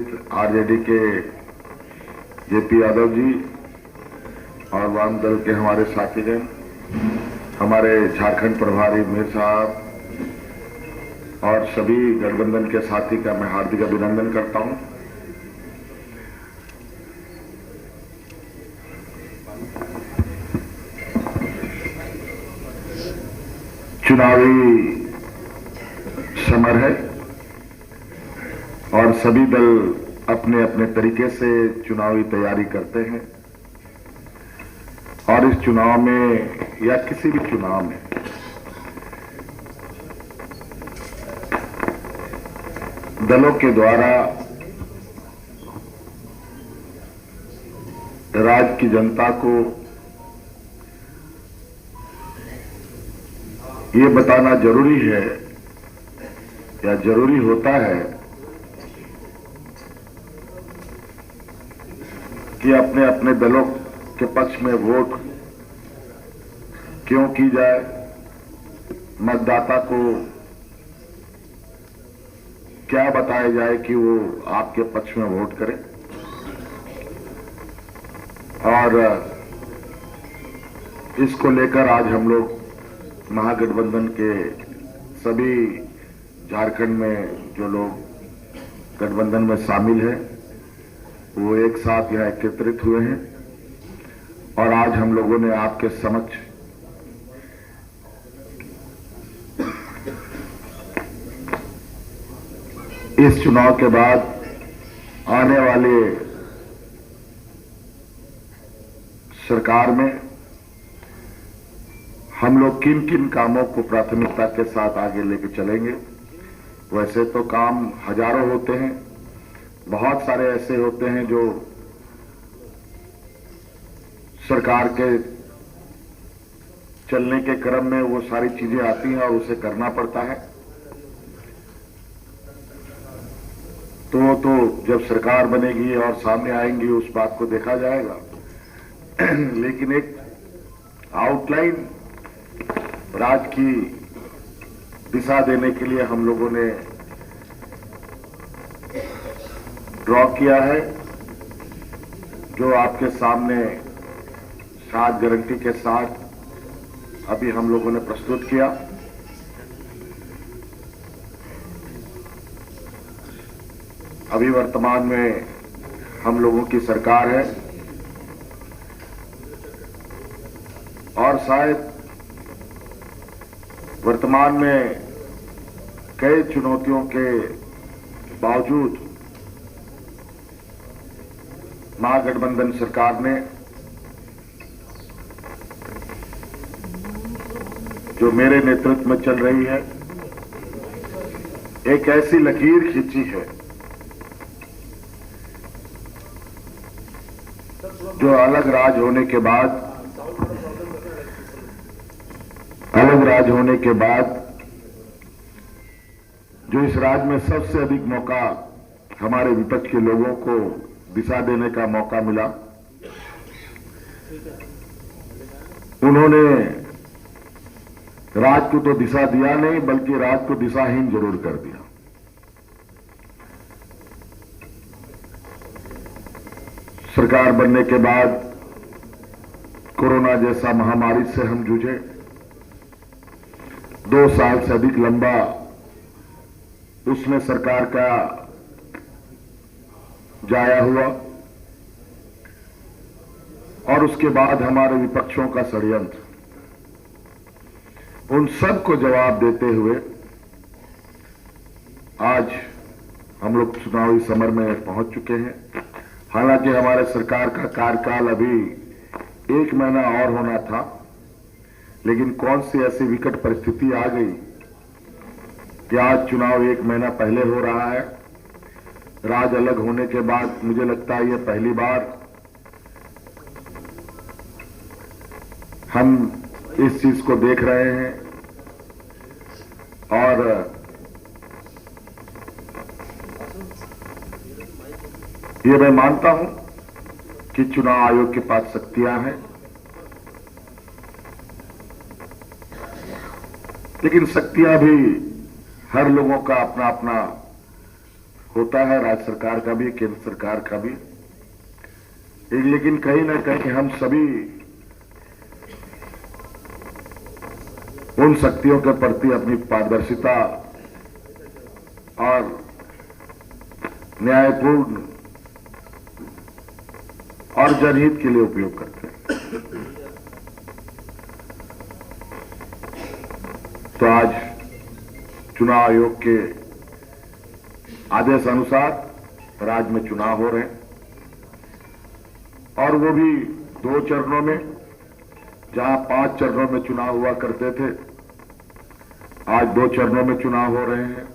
RJD के JP Yadav ji और वाम दल के हमारे साथीगण, हमारे झारखंड प्रभारी मीर साहब और सभी गठबंधन के साथी का मैं हार्दिक अभिनंदन करता हूं। चुनावी समर है और सभी दल अपने अपने तरीके से चुनावी तैयारी करते हैं और इस चुनाव में या किसी भी चुनाव में दलों के द्वारा राज्य की जनता को ये बताना जरूरी है या जरूरी होता है कि अपने अपने दलों के पक्ष में वोट क्यों की जाए, मतदाता को क्या बताया जाए कि वो आपके पक्ष में वोट करे। और इसको लेकर आज हम लोग महागठबंधन के सभी झारखंड में जो लोग गठबंधन में शामिल हैं वो एक साथ यहां एकत्रित हुए हैं और आज हम लोगों ने आपके समक्ष इस चुनाव के बाद आने वाले सरकार में हम लोग किन किन कामों को प्राथमिकता के साथ आगे लेके चलेंगे। वैसे तो काम हजारों होते हैं, बहुत सारे ऐसे होते हैं जो सरकार के चलने के क्रम में वो सारी चीजें आती हैं और उसे करना पड़ता है। तो जब सरकार बनेगी और सामने आएंगी उस बात को देखा जाएगा लेकिन एक आउटलाइन राज्य की दिशा देने के लिए हम लोगों ने ड्रॉ किया है, जो आपके सामने 7 गारंटी के साथ अभी हम लोगों ने प्रस्तुत किया। अभी वर्तमान में हम लोगों की सरकार है और शायद वर्तमान में कई चुनौतियों के बावजूद महागठबंधन सरकार ने जो मेरे नेतृत्व में चल रही है एक ऐसी लकीर खींची है जो अलग राज्य होने के बाद जो इस राज्य में सबसे अधिक मौका हमारे विपक्ष के लोगों को दिशा देने का मौका मिला, उन्होंने राज्य को तो दिशा दिया नहीं बल्कि राज्य को दिशाहीन जरूर कर दिया। सरकार बनने के बाद कोरोना जैसा महामारी से हम जूझे, 2 साल से अधिक लंबा उसमें सरकार का जाया हुआ और उसके बाद हमारे विपक्षों का षड्यंत्र, उन सब को जवाब देते हुए आज हम लोग चुनावी समर में पहुंच चुके हैं। हालांकि हमारे सरकार का कार्यकाल अभी 1 महीना और होना था, लेकिन कौन सी ऐसी विकट परिस्थिति आ गई कि आज चुनाव 1 महीना पहले हो रहा है। राज्य अलग होने के बाद मुझे लगता है ये पहली बार हम इस चीज को देख रहे हैं और ये मैं मानता हूं कि चुनाव आयोग के पास शक्तियां हैं, लेकिन शक्तियां भी हर लोगों का अपना अपना होता है, राज्य सरकार का भी, केंद्र सरकार का भी। लेकिन कहीं ना कहीं हम सभी उन शक्तियों के प्रति अपनी पारदर्शिता और न्यायपूर्ण और जनहित के लिए उपयोग करते हैं। तो आज चुनाव आयोग के आदेश अनुसार राज्य में चुनाव हो रहे हैं, और वो भी 2 चरणों में। जहां 5 चरणों में चुनाव हुआ करते थे, आज 2 चरणों में चुनाव हो रहे हैं।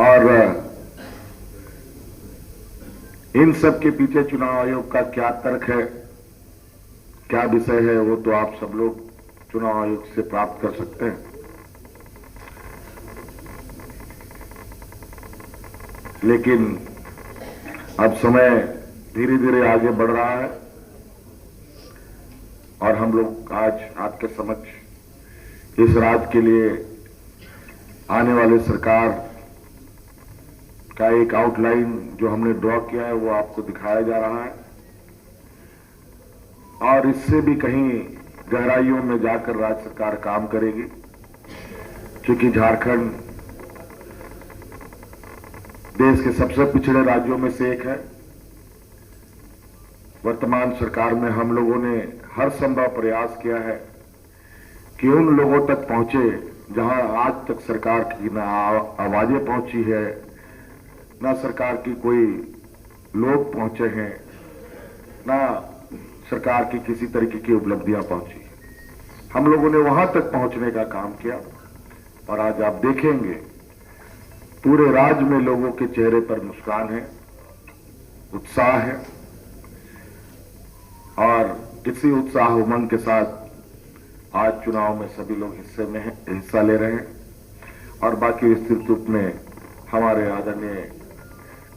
और इन सब के पीछे चुनाव आयोग का क्या तर्क है, क्या विषय है, वो तो आप सब लोग चुनाव आयोग से प्राप्त कर सकते हैं। लेकिन अब समय धीरे धीरे आगे बढ़ रहा है, और हम लोग आज आपके समक्ष इस राज्य के लिए आने वाली सरकार का एक आउटलाइन जो हमने ड्रॉ किया है वो आपको दिखाया जा रहा है। और इससे भी कहीं गहराइयों में जाकर राज्य सरकार काम करेगी, क्योंकि झारखंड देश के सबसे पिछड़े राज्यों में से एक है। वर्तमान सरकार में हम लोगों ने हर संभव प्रयास किया है कि उन लोगों तक पहुंचे जहां आज तक सरकार की ना आवाजें पहुंची है, ना सरकार की कोई लोग पहुंचे हैं, ना सरकार की किसी तरीके की उपलब्धियां पहुंची। हम लोगों ने वहां तक पहुंचने का काम किया, और आज आप देखेंगे पूरे राज्य में लोगों के चेहरे पर मुस्कान है, उत्साह है, और इसी उत्साह उमंग के साथ आज चुनाव में सभी लोग हिस्सा ले रहे हैं। और बाकी विस्तृत रूप में हमारे आदरणीय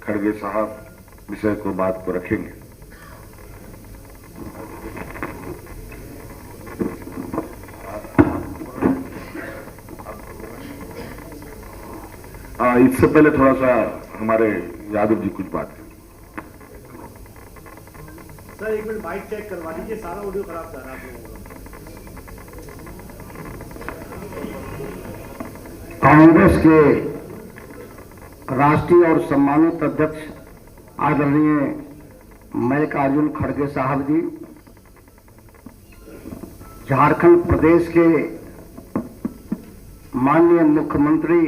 खड़गे साहब विषय को बात को रखेंगे। इससे पहले थोड़ा सा हमारे यादव जी कुछ बात करें। सर एक मिनट माइक चेक करवा दीजिए, सारा ऑडियो खराब जा रहा है। कांग्रेस के राष्ट्रीय और सम्मानित अध्यक्ष आदरणीय मल्लिकार्जुन खड़गे साहब जी, झारखंड प्रदेश के माननीय मुख्यमंत्री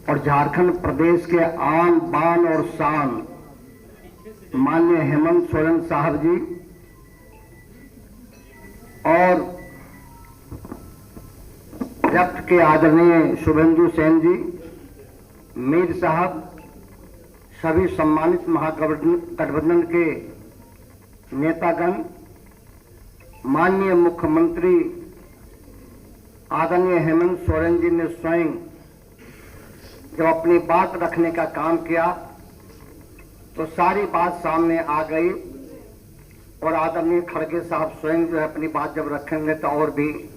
और झारखंड प्रदेश के आन बान और शान माननीय हेमंत सोरेन साहब जी, और जब्त के आदरणीय शुभेंदु सेन जी, मीर साहब, सभी सम्मानित महागठबंधन के नेतागण, माननीय मुख्यमंत्री आदरणीय हेमंत सोरेन जी ने स्वयं जब अपनी बात रखने का काम किया तो सारी बात सामने आ गई, और आदरणीय खड़गे साहब स्वयं जो है अपनी बात जब रखेंगे तो और भी